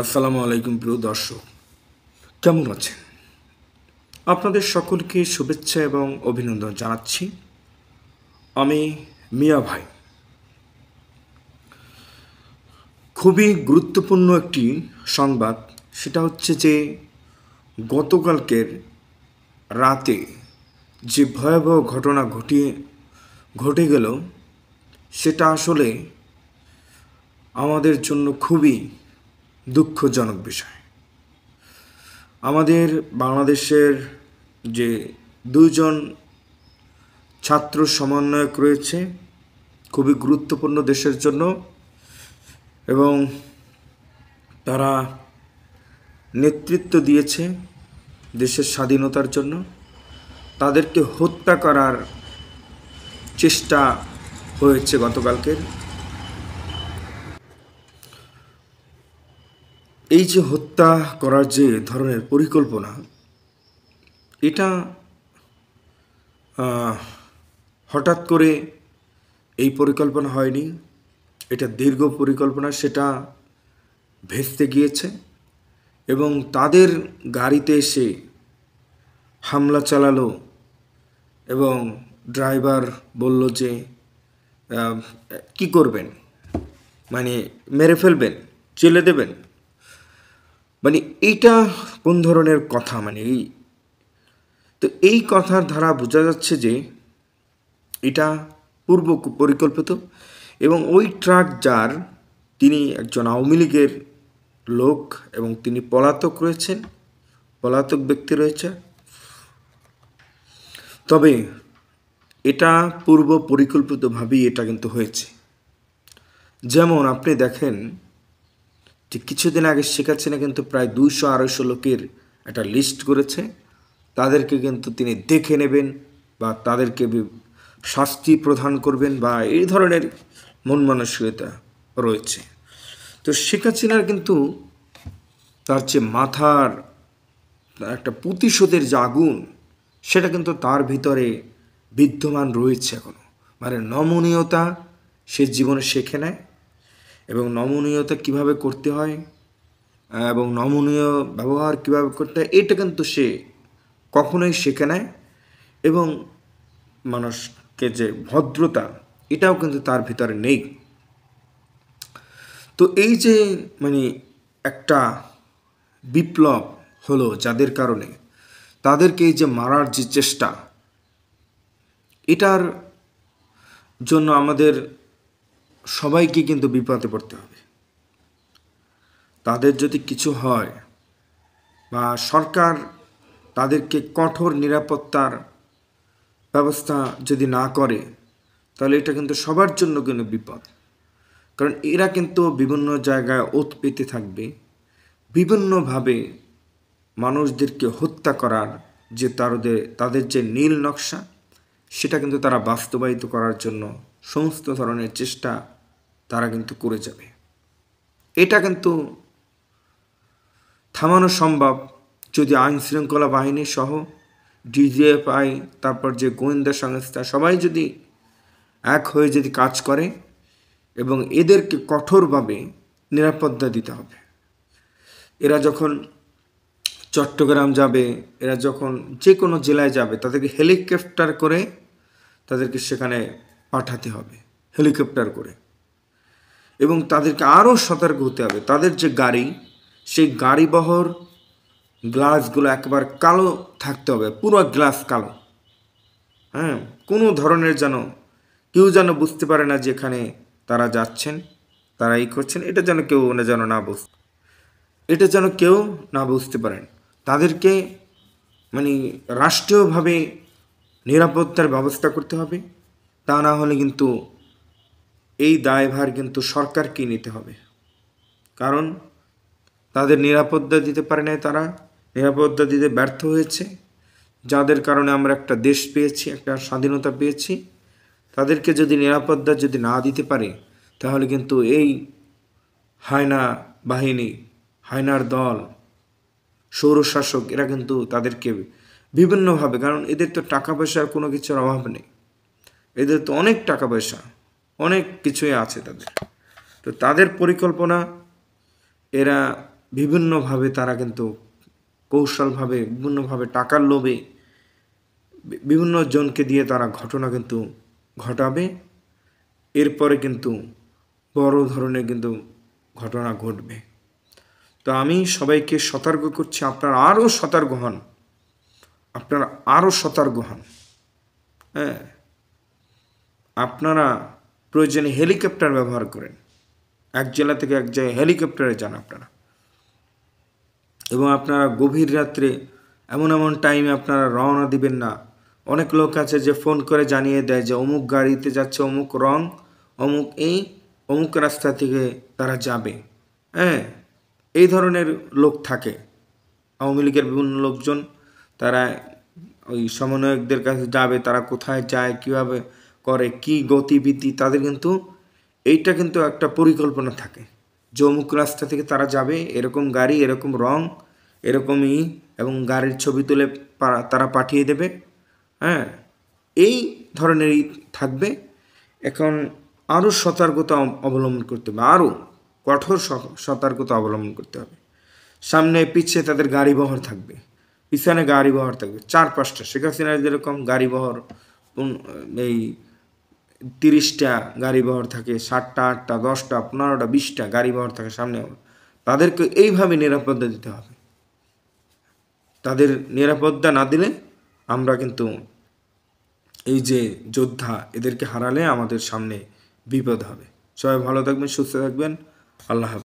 আসসালামু আলাইকুম প্রিয় দর্শক, কেমন আছেন? আপনাদের সকলকে শুভেচ্ছা এবং অভিনন্দন জানাচ্ছি। আমি মিয়া ভাই। খুবই গুরুত্বপূর্ণ একটি সংবাদ, সেটা হচ্ছে যে গতকালকের রাতে যে ভয়াবহ ঘটনা ঘটে গেল, সেটা আসলে আমাদের জন্য খুবই দুঃখজনক বিষয়। আমাদের বাংলাদেশের যে দুইজন ছাত্র সমন্বয়ক রয়েছে, খুবই গুরুত্বপূর্ণ দেশের জন্য, এবং তারা নেতৃত্ব দিয়েছে দেশের স্বাধীনতার জন্য। তাদেরকে হত্যা করার চেষ্টা হয়েছে গতকালকের। এই যে হত্যা করার যে ধরনের পরিকল্পনা, এটা হঠাৎ করে এই পরিকল্পনা হয়নি। এটা দীর্ঘ পরিকল্পনা, সেটা ভেস্তে গিয়েছে এবং তাদের গাড়িতে এসে হামলা চালালো এবং ড্রাইভার বলল যে কি করবেন, মানে মেরে ফেলবেন, জেলে দেবেন। মানে এইটা কোন ধরনের কথা? মানে এই কথার ধারা বোঝা যাচ্ছে যে এটা পূর্ব পরিকল্পিত। এবং ওই ট্রাক যার, তিনি একজন আওয়ামী লীগের লোক এবং তিনি পলাতক ব্যক্তি রয়েছে। তবে এটা পূর্ব পরিকল্পিতভাবেই এটা কিন্তু হয়েছে। যেমন আপনি দেখেন যে কিছুদিন আগে শেখ হাসিনা কিন্তু প্রায় 200-250 লোকের একটা লিস্ট করেছে। তাদেরকে কিন্তু তিনি দেখে নেবেন বা তাদেরকে শাস্তি প্রদান করবেন বা এই ধরনের মন মানসিকতা রয়েছে। তো শেখ হাসিনার কিন্তু তার যে মাথার একটা প্রতিশোধের যে আগুন, সেটা কিন্তু তার ভিতরে বিদ্যমান রয়েছে এখনো। মানে নমনীয়তা সে জীবনে শেখে নেয়, এবং নমনীয়তা কিভাবে করতে হয় এবং নমনীয় ব্যবহার কিভাবে করতে হয়, এটা কিন্তু সে কখনোই শেখে নেয়। এবং মানুষকে যে ভদ্রতা, এটাও কিন্তু তার ভিতরে নেই। তো এই যে মানে একটা বিপ্লব হলো যাদের কারণে, তাদেরকে এই যে মারার যে চেষ্টা, এটার জন্য আমাদের সবাইকে কিন্তু বিপদে পড়তে হবে। তাদের যদি কিছু হয় বা সরকার তাদেরকে কঠোর নিরাপত্তার ব্যবস্থা যদি না করে, তাহলে এটা কিন্তু সবার জন্য কিন্তু বিপদ। কারণ এরা কিন্তু বিভিন্ন জায়গায় ওত পেতে থাকবে, বিভিন্নভাবে মানুষদেরকে হত্যা করার যে তাদের যে নীল নকশা, সেটা কিন্তু তারা বাস্তবায়িত করার জন্য সমস্ত ধরনের চেষ্টা তারা কিন্তু করে যাবে। এটা কিন্তু থামানো সম্ভব যদি আইনশৃঙ্খলা বাহিনী সহ ডিজিএফআই, তারপর যে গোয়েন্দা সংস্থা, সবাই যদি এক হয়ে যদি কাজ করে এবং এদেরকে কঠোরভাবে নিরাপত্তা দিতে হবে। এরা যখন চট্টগ্রাম যাবে, এরা যখন যে কোনো জেলায় যাবে, তাদেরকে হেলিকপ্টার করে তাদেরকে সেখানে পাঠাতে হবে, হেলিকপ্টার করে। এবং তাদেরকে আরও সতর্ক হতে হবে। তাদের যে গাড়ি, সেই গাড়িবহর গ্লাসগুলো একবার কালো থাকতে হবে, পুরো গ্লাস কালো। হ্যাঁ, কোনো ধরনের কেউ যেন বুঝতে পারে না যে এখানে তারা যাচ্ছেন, তারা এই করছেন, এটা যেন কেউ না বুঝতে পারেন। তাদেরকে মানে রাষ্ট্রীয়ভাবে নিরাপত্তার ব্যবস্থা করতে হবে। তা না হলে কিন্তু এই দায়ভার কিন্তু সরকারকেই নিতে হবে। কারণ তাদের নিরাপত্তা দিতে পারে নাই, তারা নিরাপত্তা দিতে ব্যর্থ হয়েছে, যাদের কারণে আমরা একটা দেশ পেয়েছি, একটা স্বাধীনতা পেয়েছি। তাদেরকে যদি নিরাপত্তা যদি না দিতে পারে, তাহলে কিন্তু এই হায়না বাহিনী, হায়নার দল, সৌরশাসক, এরা কিন্তু তাদেরকে বিভিন্নভাবে, কারণ এদের তো টাকা পয়সার কোনো কিছুর অভাব নেই, এদের তো অনেক টাকা পয়সা, অনেক কিছুই আছে তাদের। তো তাদের পরিকল্পনা, এরা বিভিন্নভাবে তারা কিন্তু কৌশলভাবে বিভিন্নভাবে টাকার লোভে বিভিন্ন জনকে দিয়ে তারা ঘটনা কিন্তু ঘটাবে। এরপরে কিন্তু বড় ধরনের কিন্তু ঘটনা ঘটবে। তো আমি সবাইকে সতর্ক করছি, আপনারা আরও সতর্ক হন, আপনারা আরও সতর্ক হন। হ্যাঁ, আপনারা প্রয়োজনে হেলিকপ্টার ব্যবহার করেন, এক জেলা থেকে এক জায়গায় হেলিকপ্টারে যান আপনারা। এবং আপনারা গভীর রাত্রে এমন এমন টাইমে আপনারা রওনা দিবেন না। অনেক লোক আছে যে ফোন করে জানিয়ে দেয় যে অমুক গাড়িতে যাচ্ছে, অমুক রং, অমুক এই, অমুক রাস্তা থেকে তারা যাবে। হ্যাঁ, এই ধরনের লোক থাকে। আওয়ামী লীগের বিভিন্ন লোকজন তারা ওই সমন্বয়কদের কাছে যাবে, তারা কোথায় যায়, কীভাবে করে, কি গতিবিধি, তাদের কিন্তু এইটা কিন্তু একটা পরিকল্পনা থাকে যে অমুক রাস্তা থেকে তারা যাবে, এরকম গাড়ি, এরকম রং, এরকমই, এবং গাড়ির ছবি তুলে তারা পাঠিয়ে দেবে। হ্যাঁ, এই ধরনেরই থাকবে। এখন আরও সতর্কতা অবলম্বন করতে হবে, আরও কঠোর সতর্কতা অবলম্বন করতে হবে। সামনে পিছিয়ে তাদের গাড়ি বহর থাকবে, পিছনে গাড়ি বহর থাকবে 4-5টা। শেখ হাসিনার যেরকম গাড়ি বহর এই 30টা গাড়ি বহর থাকে, 7টা, 8টা, 10টা, 15টা, 20টা গাড়ি বহর থাকে সামনে, তাদেরকে এইভাবে নিরাপত্তা দিতে হবে। তাদের নিরাপত্তা না দিলে আমরা কিন্তু এই যে যোদ্ধা, এদেরকে হারালে আমাদের সামনে বিপদ হবে। সবাই ভালো থাকবেন, সুস্থ থাকবেন। আল্লাহ হাফেজ।